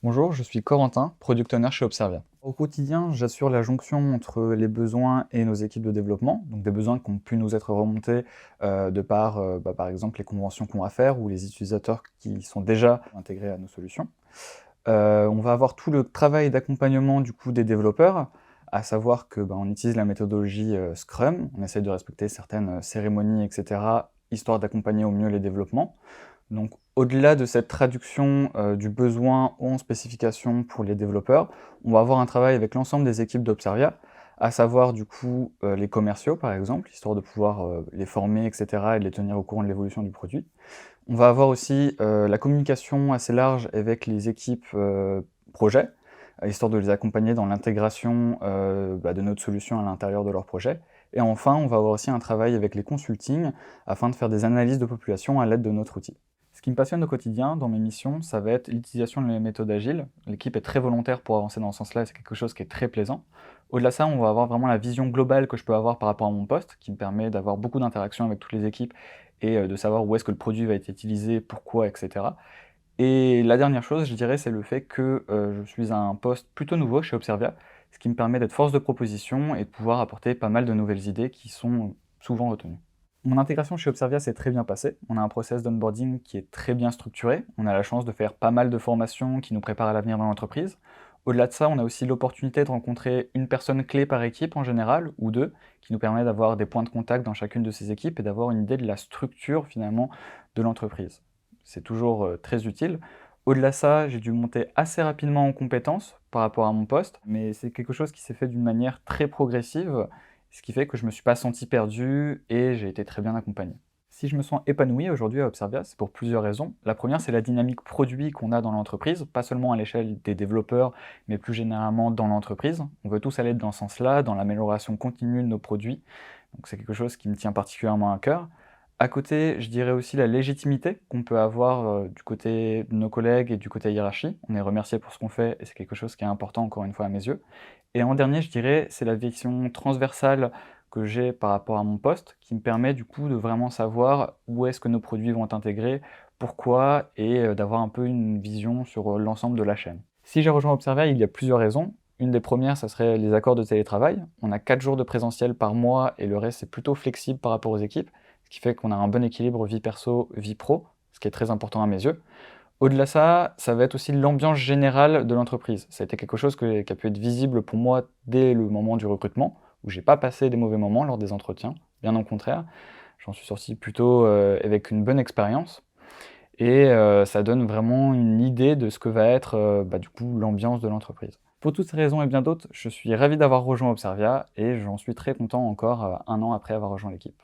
Bonjour, je suis Corentin, Product Owner chez Observia. Au quotidien, j'assure la jonction entre les besoins et nos équipes de développement, donc des besoins qui ont pu nous être remontés de par, par exemple, les conventions qu'on va faire ou les utilisateurs qui sont déjà intégrés à nos solutions. On va avoir tout le travail d'accompagnement du coup des développeurs, à savoir que on utilise la méthodologie Scrum, on essaie de respecter certaines cérémonies, etc., histoire d'accompagner au mieux les développements. Donc, au-delà de cette traduction du besoin en spécification pour les développeurs, on va avoir un travail avec l'ensemble des équipes d'Observia, à savoir du coup les commerciaux par exemple, histoire de pouvoir les former, etc., et de les tenir au courant de l'évolution du produit. On va avoir aussi la communication assez large avec les équipes projet, histoire de les accompagner dans l'intégration de notre solution à l'intérieur de leur projet. Et enfin, on va avoir aussi un travail avec les consultings afin de faire des analyses de population à l'aide de notre outil. Ce qui me passionne au quotidien dans mes missions, ça va être l'utilisation de la méthode agile. L'équipe est très volontaire pour avancer dans ce sens-là, et c'est quelque chose qui est très plaisant. Au-delà de ça, on va avoir vraiment la vision globale que je peux avoir par rapport à mon poste, qui me permet d'avoir beaucoup d'interactions avec toutes les équipes et de savoir où est-ce que le produit va être utilisé, pourquoi, etc. Et la dernière chose, je dirais, c'est le fait que je suis à un poste plutôt nouveau chez Observia, ce qui me permet d'être force de proposition et de pouvoir apporter pas mal de nouvelles idées qui sont souvent retenues. Mon intégration chez Observia s'est très bien passée. On a un process d'onboarding qui est très bien structuré. On a la chance de faire pas mal de formations qui nous préparent à l'avenir dans l'entreprise. Au-delà de ça, on a aussi l'opportunité de rencontrer une personne clé par équipe en général, ou deux, qui nous permet d'avoir des points de contact dans chacune de ces équipes et d'avoir une idée de la structure finalement de l'entreprise. C'est toujours très utile. Au-delà de ça, j'ai dû monter assez rapidement en compétences par rapport à mon poste, mais c'est quelque chose qui s'est fait d'une manière très progressive, ce qui fait que je me suis pas senti perdu et j'ai été très bien accompagné. Si je me sens épanoui aujourd'hui à Observia, c'est pour plusieurs raisons. La première, c'est la dynamique produit qu'on a dans l'entreprise, pas seulement à l'échelle des développeurs, mais plus généralement dans l'entreprise. On veut tous aller dans ce sens-là, dans l'amélioration continue de nos produits. Donc c'est quelque chose qui me tient particulièrement à cœur. À côté, je dirais aussi la légitimité qu'on peut avoir du côté de nos collègues et du côté hiérarchie. On est remercié pour ce qu'on fait et c'est quelque chose qui est important encore une fois à mes yeux. Et en dernier, je dirais, c'est la vision transversale que j'ai par rapport à mon poste, qui me permet du coup de vraiment savoir où est-ce que nos produits vont être intégrés, pourquoi, et d'avoir un peu une vision sur l'ensemble de la chaîne. Si j'ai rejoint Observia, il y a plusieurs raisons. Une des premières, ça serait les accords de télétravail. On a 4 jours de présentiel par mois et le reste, c'est plutôt flexible par rapport aux équipes, ce qui fait qu'on a un bon équilibre vie perso, vie pro, ce qui est très important à mes yeux. Au-delà de ça, ça va être aussi l'ambiance générale de l'entreprise. Ça a été quelque chose qui a pu être visible pour moi dès le moment du recrutement, où j'ai pas passé des mauvais moments lors des entretiens, bien au contraire. J'en suis sorti plutôt avec une bonne expérience et ça donne vraiment une idée de ce que va être du coup l'ambiance de l'entreprise. Pour toutes ces raisons et bien d'autres, je suis ravi d'avoir rejoint Observia et j'en suis très content encore un an après avoir rejoint l'équipe.